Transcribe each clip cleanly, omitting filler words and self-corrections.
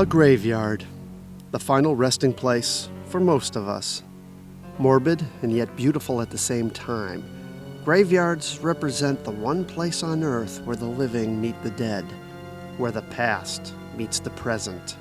A graveyard, the final resting place for most of us. Morbid and yet beautiful at the same time, graveyards represent the one place on earth where the living meet the dead, where the past meets the present.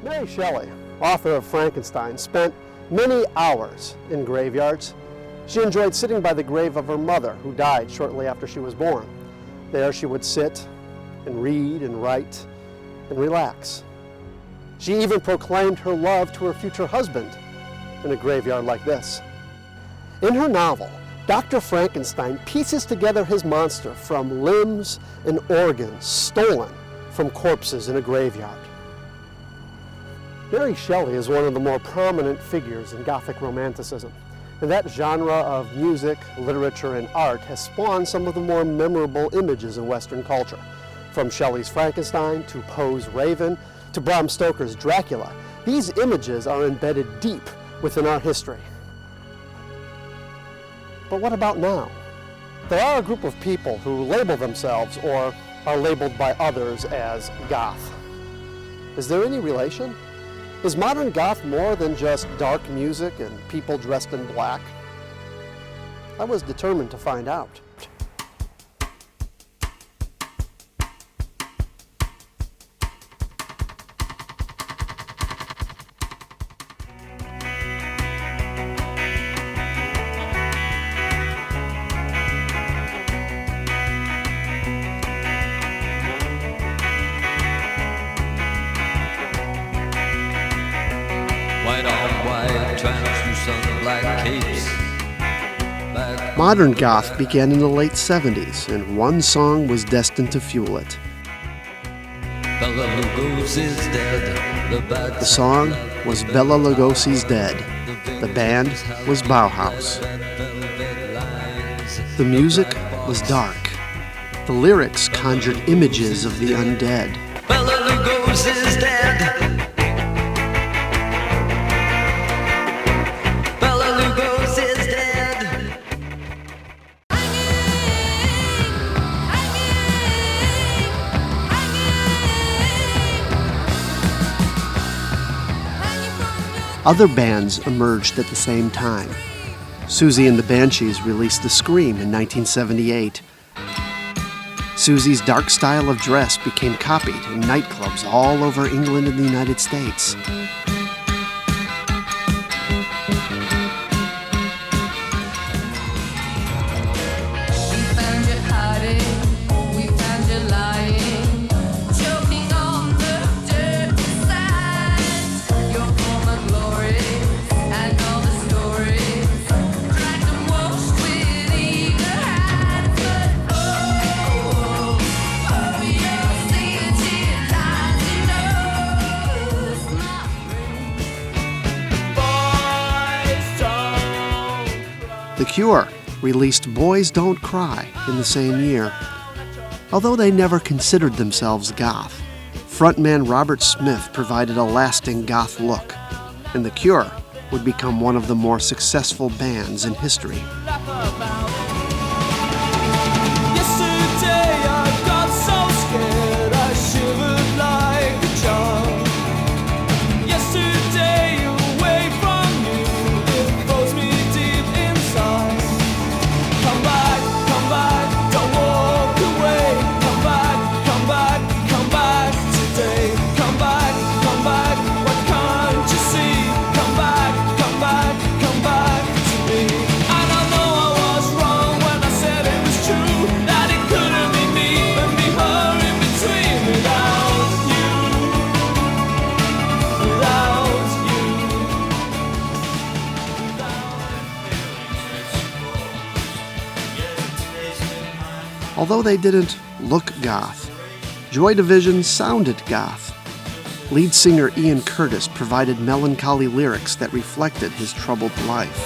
Mary Shelley, author of Frankenstein, spent many hours in graveyards. She enjoyed sitting by the grave of her mother, who died shortly after she was born. There she would sit and read and write and relax. She even proclaimed her love to her future husband in a graveyard like this. In her novel, Dr. Frankenstein pieces together his monster from limbs and organs stolen from corpses in a graveyard. Mary Shelley is one of the more prominent figures in Gothic Romanticism, and that genre of music, literature, and art has spawned some of the more memorable images in Western culture. From Shelley's Frankenstein to Poe's Raven to Bram Stoker's Dracula, these images are embedded deep within our history. But what about now? There are a group of people who label themselves or are labeled by others as goth. Is there any relation? Is modern goth more than just dark music and people dressed in black? I was determined to find out. Modern goth began in the late 70s, and one song was destined to fuel it. The song was Bela Lugosi's Dead. The band was Bauhaus. The music was dark. The lyrics conjured images of the undead. Bela Lugosi's dead. Other bands emerged at the same time. Susie and the Banshees released The Scream in 1978. Susie's dark style of dress became copied in nightclubs all over England and the United States. The Cure released Boys Don't Cry in the same year. Although they never considered themselves goth, frontman Robert Smith provided a lasting goth look, and The Cure would become one of the more successful bands in history. Although they didn't look goth, Joy Division sounded goth. Lead singer Ian Curtis provided melancholy lyrics that reflected his troubled life.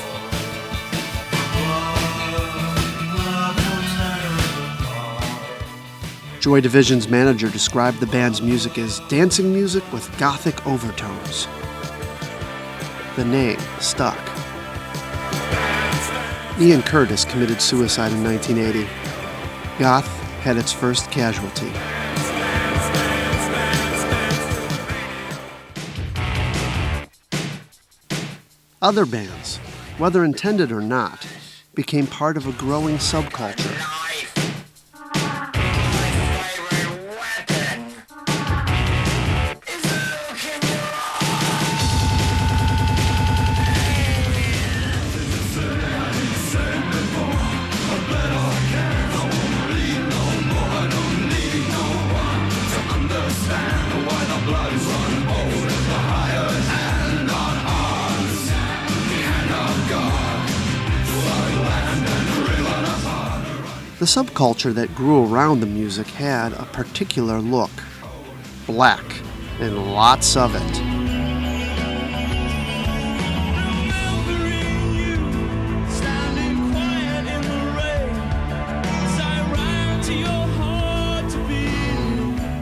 Joy Division's manager described the band's music as dancing music with gothic overtones. The name stuck. Ian Curtis committed suicide in 1980. Goth had its first casualty. Other bands, whether intended or not, became part of a growing subculture. The subculture that grew around the music had a particular look. Black, and lots of it.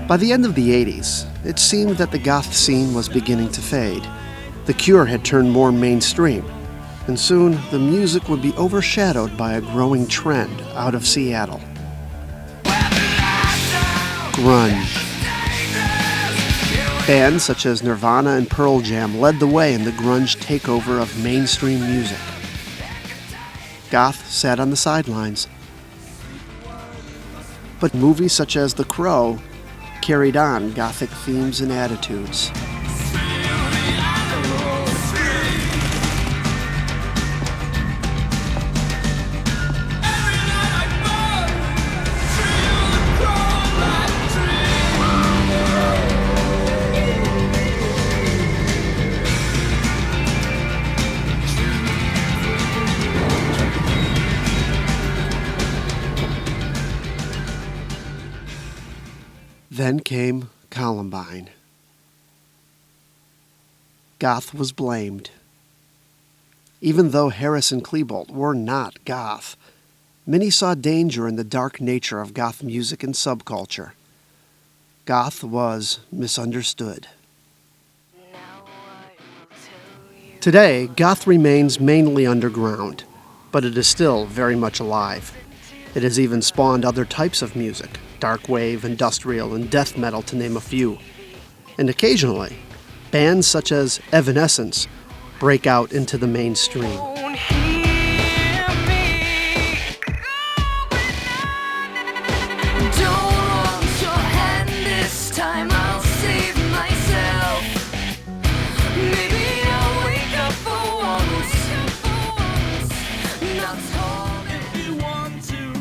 By the end of the 80s, it seemed that the goth scene was beginning to fade. The Cure had turned more mainstream, and soon the music would be overshadowed by a growing trend out of Seattle. Grunge. Bands such as Nirvana and Pearl Jam led the way in the grunge takeover of mainstream music. Goth sat on the sidelines. But movies such as The Crow carried on Gothic themes and attitudes. Then came Columbine. Goth was blamed. Even though Harris and Klebold were not goth, many saw danger in the dark nature of goth music and subculture. Goth was misunderstood. Today, goth remains mainly underground, but it is still very much alive. It has even spawned other types of music, dark wave, industrial, and death metal to name a few. And occasionally, bands such as Evanescence break out into the mainstream.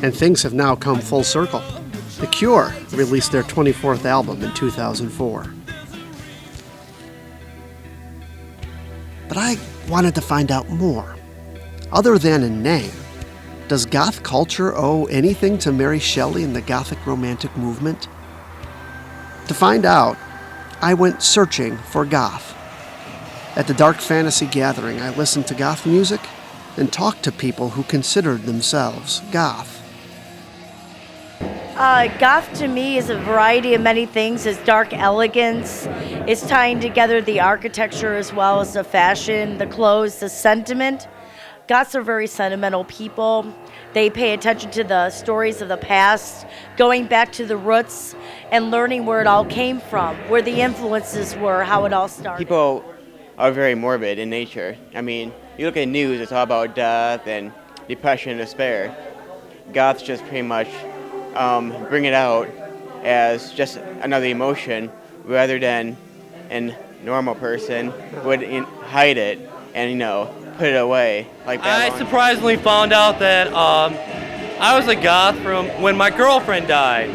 And things have now come full circle. The Cure released their 24th album in 2004. But I wanted to find out more. Other than a name, does goth culture owe anything to Mary Shelley and the Gothic Romantic movement? To find out, I went searching for goth. At the Dark Fantasy Gathering, I listened to goth music and talked to people who considered themselves goth. Goth to me is a variety of many things. It's dark elegance. It's tying together the architecture as well as the fashion, the clothes, the sentiment. Goths are very sentimental people. They pay attention to the stories of the past, going back to the roots and learning where it all came from, where the influences were, how it all started. People are very morbid in nature. I mean, you look at news, it's all about death and depression and despair. Goths just pretty much bring it out as just another emotion rather than a normal person would hide it and, put it away. Like that. I surprisingly found out that I was a goth from when my girlfriend died.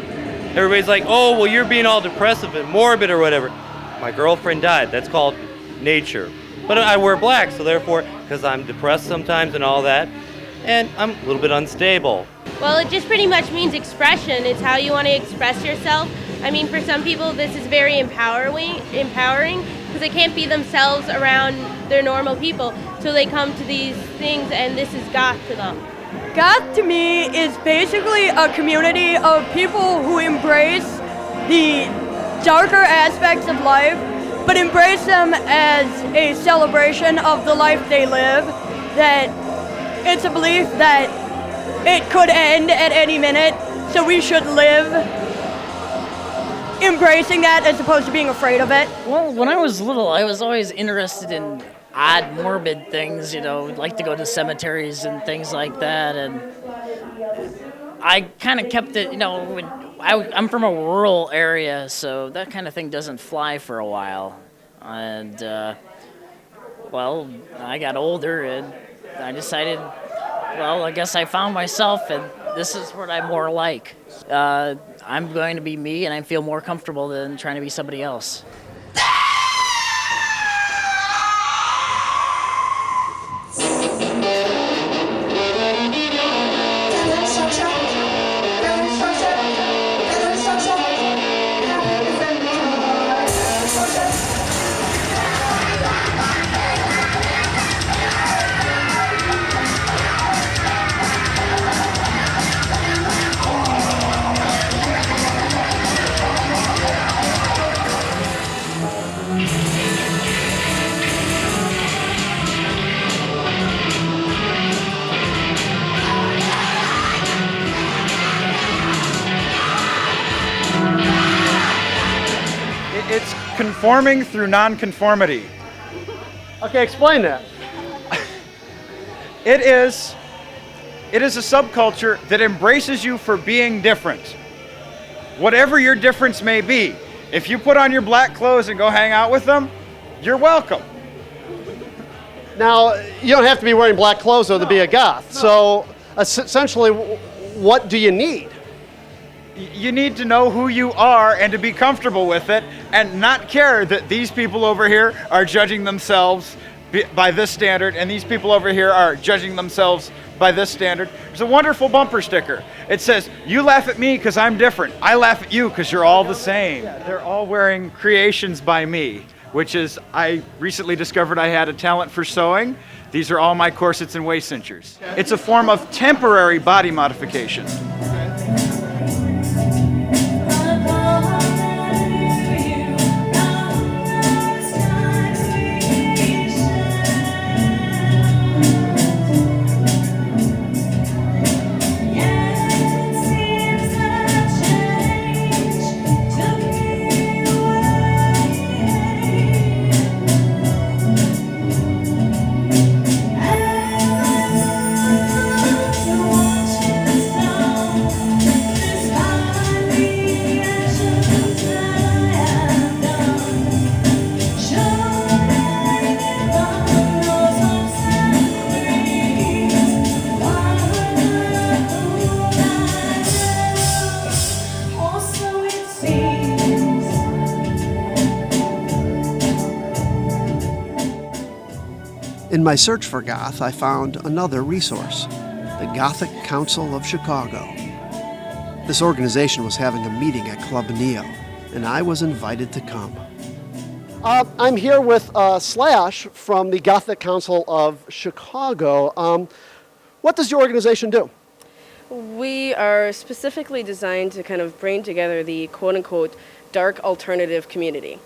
Everybody's like, oh, well, you're being all depressive and morbid or whatever. My girlfriend died. That's called nature. But I wear black, so therefore, because I'm depressed sometimes and all that, and I'm a little bit unstable. Well, it just pretty much means expression. It's how you want to express yourself. I mean, for some people, this is very empowering because they can't be themselves around their normal people. So they come to these things, and this is goth to them. Goth to me is basically a community of people who embrace the darker aspects of life, but embrace them as a celebration of the life they live, that it's a belief that it could end at any minute, So we should live embracing that as opposed to being afraid of it. Well, when I was little, I was always interested in odd, morbid things, like to go to cemeteries and things like that. And I kind of kept it, I'm from a rural area, so that kind of thing doesn't fly for a while. And, I got older and I decided, I guess I found myself and this is what I'm more like. I'm going to be me and I feel more comfortable than trying to be somebody else. It's conforming through nonconformity. Okay, explain that. It is a subculture that embraces you for being different. Whatever your difference may be, if you put on your black clothes and go hang out with them, you're welcome. Now, you don't have to be wearing black clothes though to be a goth. So essentially, what do you need? You need to know who you are and to be comfortable with it and not care that these people over here are judging themselves by this standard and these people over here are judging themselves by this standard. There's a wonderful bumper sticker. It says, you laugh at me because I'm different. I laugh at you because you're all the same. They're all wearing creations by me, which is, I recently discovered I had a talent for sewing. These are all my corsets and waist cinchers. It's a form of temporary body modification. In my search for goth, I found another resource, the Gothic Council of Chicago. This organization was having a meeting at Club Neo, and I was invited to come. I'm here with Slash from the Gothic Council of Chicago. What does your organization do? We are specifically designed to kind of bring together the quote-unquote dark alternative community,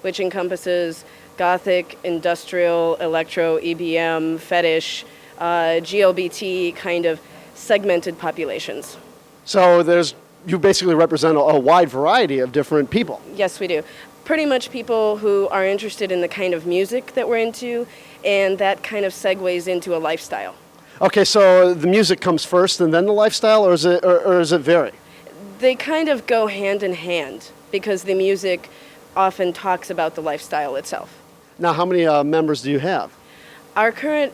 which encompasses Gothic, industrial, electro, EBM, fetish, GLBT kind of segmented populations. So you basically represent a wide variety of different people. Yes, we do. Pretty much people who are interested in the kind of music that we're into, and that kind of segues into a lifestyle. Okay, so the music comes first and then the lifestyle, or is it vary? They kind of go hand in hand because the music often talks about the lifestyle itself. Now, how many members do you have? Our current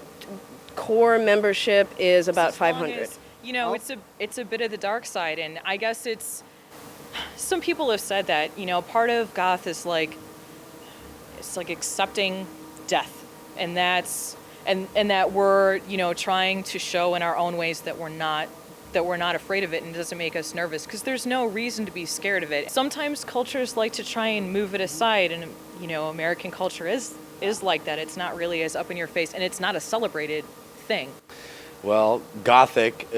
core membership is about 500. It's a bit of the dark side, and I guess some people have said that, part of goth is it's like accepting death, and that we're, trying to show in our own ways that we're not afraid of it, and it doesn't make us nervous because there's no reason to be scared of it. Sometimes cultures like to try and move it aside, and American culture is like that. It's not really as up in your face, and it's not a celebrated thing. Well, Gothic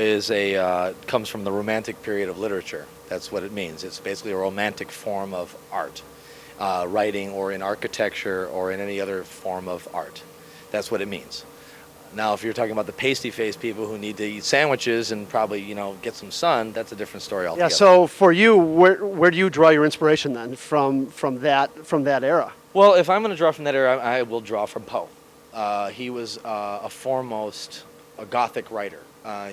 comes from the Romantic period of literature. That's what it means. It's basically a romantic form of art, writing or in architecture or in any other form of art. That's what it means. Now, if you're talking about the pasty-faced people who need to eat sandwiches and probably, get some sun, that's a different story Yeah. altogether. So for you, where do you draw your inspiration then from that era? Well, if I'm going to draw from that era, I will draw from Poe. He was a Gothic writer.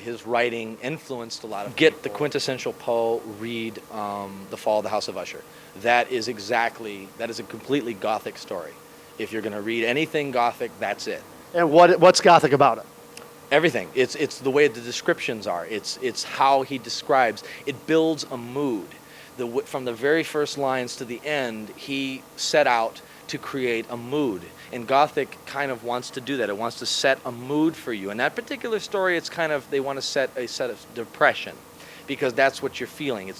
His writing influenced a lot of people. Get the quintessential Poe, read The Fall of the House of Usher. That is a completely Gothic story. If you're going to read anything Gothic, that's it. And what's Gothic about it? Everything. It's the way the descriptions are. It's how he describes. It builds a mood. From the very first lines to the end, he set out to create a mood. And Gothic kind of wants to do that. It wants to set a mood for you. In that particular story, it's kind of, they want to set a set of depression, because that's what you're feeling.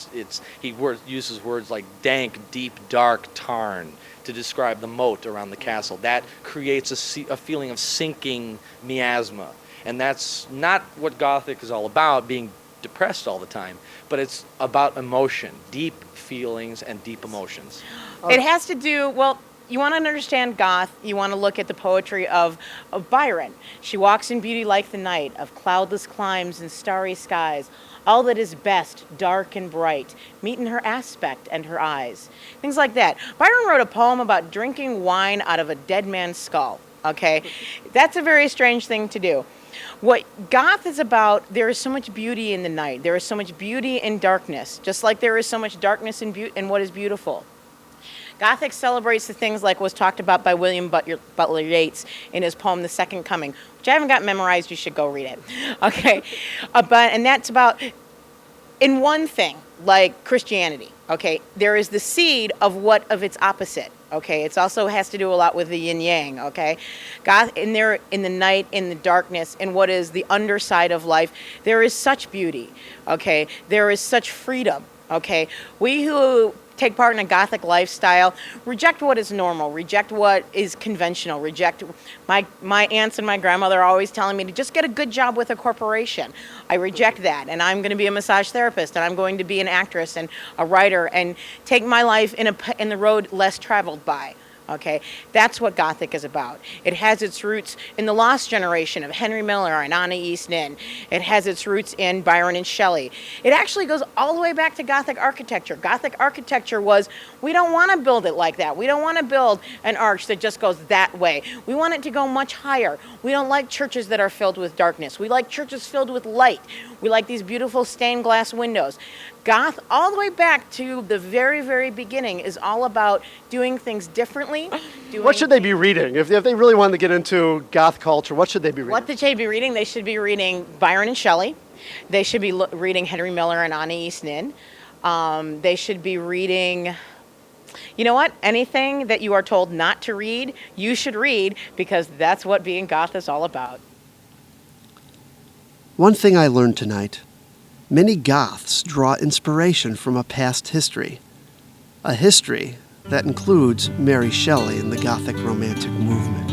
He uses words like dank, deep, dark, tarn to describe the moat around the castle. That creates a feeling of sinking miasma. And that's not what Gothic is all about, being depressed all the time, but it's about emotion, deep feelings and deep emotions. It has to do, well, you want to understand Goth, you want to look at the poetry of Byron. She walks in beauty like the night, of cloudless climes and starry skies. All that is best, dark and bright, meet in her aspect and her eyes. Things like that. Byron wrote a poem about drinking wine out of a dead man's skull, okay? That's a very strange thing to do. What Goth is about, there is so much beauty in the night. There is so much beauty in darkness, just like there is so much darkness in what is beautiful. Gothic celebrates the things like was talked about by William Butler Yeats in his poem, The Second Coming, which I haven't got memorized. You should go read it. Okay, and that's about, in one thing, like Christianity, okay, there is the seed of its opposite. Okay, it also has to do a lot with the yin yang. Okay, Goth in the night, in the darkness, in what is the underside of life, there is such beauty. Okay, there is such freedom. Okay, we who take part in a Gothic lifestyle reject what is normal, reject what is conventional, reject my aunts and my grandmother are always telling me to just get a good job with a corporation. I reject that, and I'm going to be a massage therapist, and I'm going to be an actress and a writer and take my life in the road less traveled by. Okay, that's what Gothic is about. It has its roots in the lost generation of Henry Miller and Anna East Nin. It has its roots in Byron and Shelley. It actually goes all the way back to Gothic architecture. Gothic architecture was, we don't want to build it like that. We don't want to build an arch that just goes that way. We want it to go much higher. We don't like churches that are filled with darkness. We like churches filled with light. We like these beautiful stained glass windows. Goth, all the way back to the very, very beginning, is all about doing things differently. What should they be reading? If they really wanted to get into Goth culture, what should they be reading? What should they be reading? They should be reading Byron and Shelley. They should be reading Henry Miller and Anna East Nin. They should be reading, you know what? Anything that you are told not to read, you should read, because that's what being Goth is all about. One thing I learned tonight: many Goths draw inspiration from a past history. A history that includes Mary Shelley and the Gothic Romantic movement.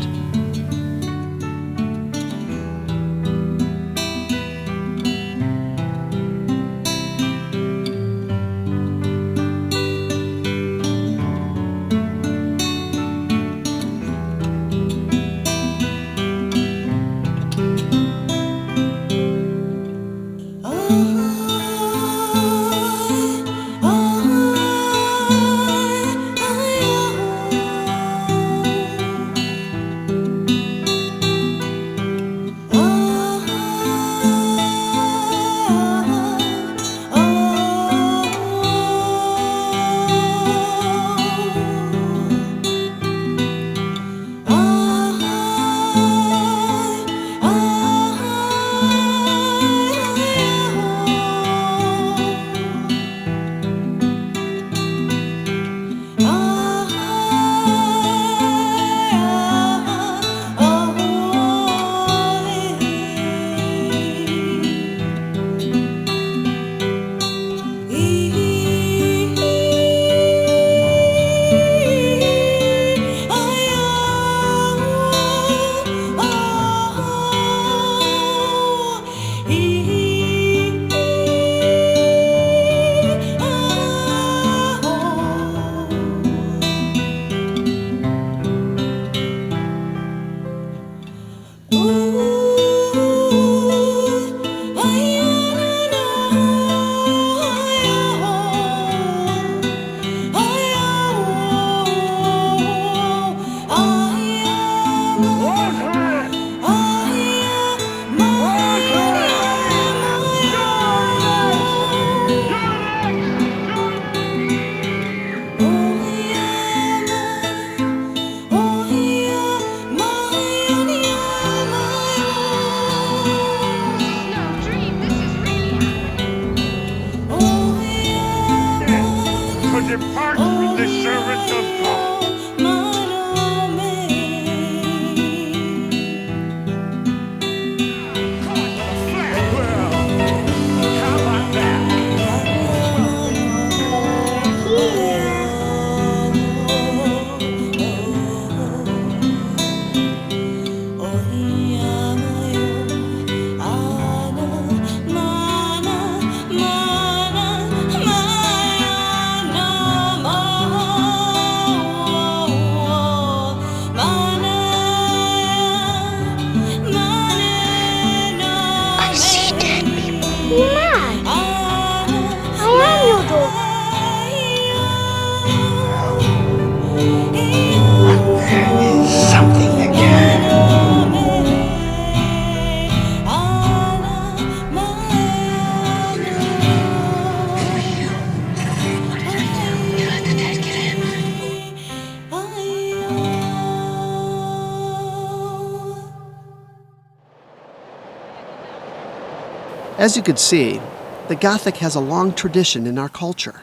As you could see, the Gothic has a long tradition in our culture.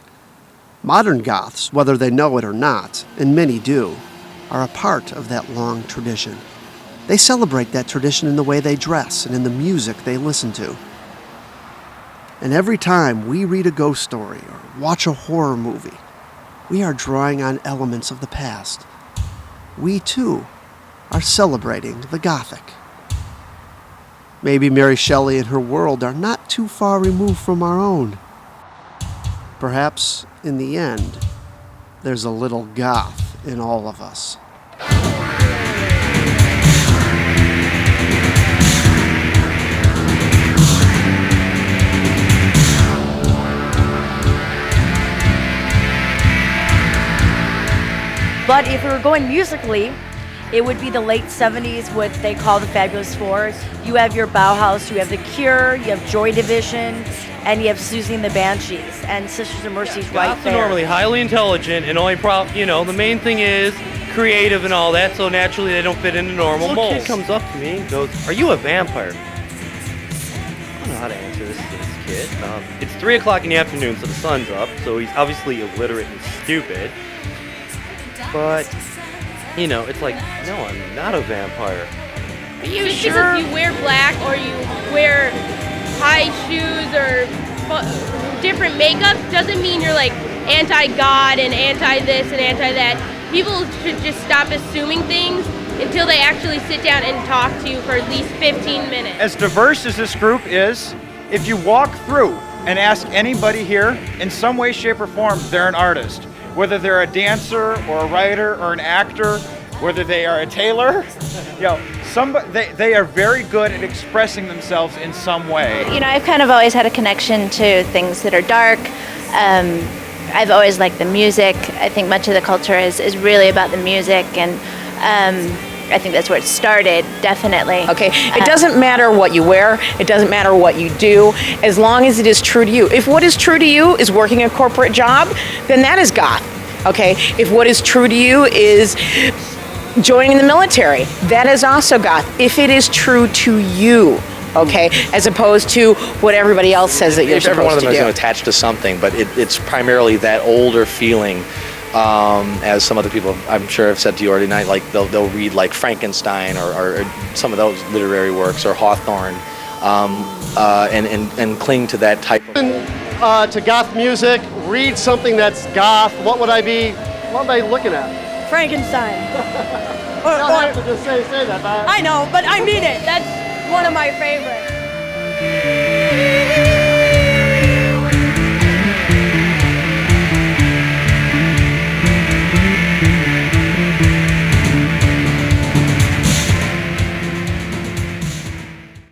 Modern Goths, whether they know it or not, and many do, are a part of that long tradition. They celebrate that tradition in the way they dress and in the music they listen to. And every time we read a ghost story or watch a horror movie, we are drawing on elements of the past. We, too, are celebrating the Gothic. Maybe Mary Shelley and her world are not too far removed from our own. Perhaps, in the end, there's a little goth in all of us. But if we were going musically, it would be the late 70s, what they call the Fabulous Four. You have your Bauhaus, you have The Cure, you have Joy Division, and you have Susie and the Banshees, and Sisters of Mercy's right Goths are there. normally highly intelligent, and only the main thing is creative and all that, so naturally they don't fit into normal molds. Kid comes up to me and goes, "Are you a vampire?" I don't know how to answer this to this kid. It's 3 o'clock in the afternoon, so the sun's up, so he's obviously illiterate and stupid. But, it's like, no, I'm not a vampire. Are you just sure? Because you wear black or you wear high shoes or different makeup doesn't mean you're like anti-God and anti-this and anti-that. People should just stop assuming things until they actually sit down and talk to you for at least 15 minutes. As diverse as this group is, if you walk through and ask anybody here, in some way, shape, or form, they're an artist. Whether they're a dancer or a writer or an actor, whether they are a tailor, they are very good at expressing themselves in some way. I've kind of always had a connection to things that are dark. I've always liked the music. I think much of the culture is really about the music, and I think that's where it started, definitely. Okay, it doesn't matter what you wear, it doesn't matter what you do, as long as it is true to you. If what is true to you is working a corporate job, then that is goth. Okay, if what is true to you is joining the military, that is also goth. If it is true to you, okay, as opposed to what everybody else says that you're supposed to do. Every one of them is attached to something, but it's primarily that older feeling. As some other people, I'm sure, have said to you already tonight, like they'll read like Frankenstein or some of those literary works or Hawthorne, and cling to that type of. To goth music, read something that's goth. What am I looking at? Frankenstein. You don't have to just say that. I know, but I mean it. That's one of my favorites.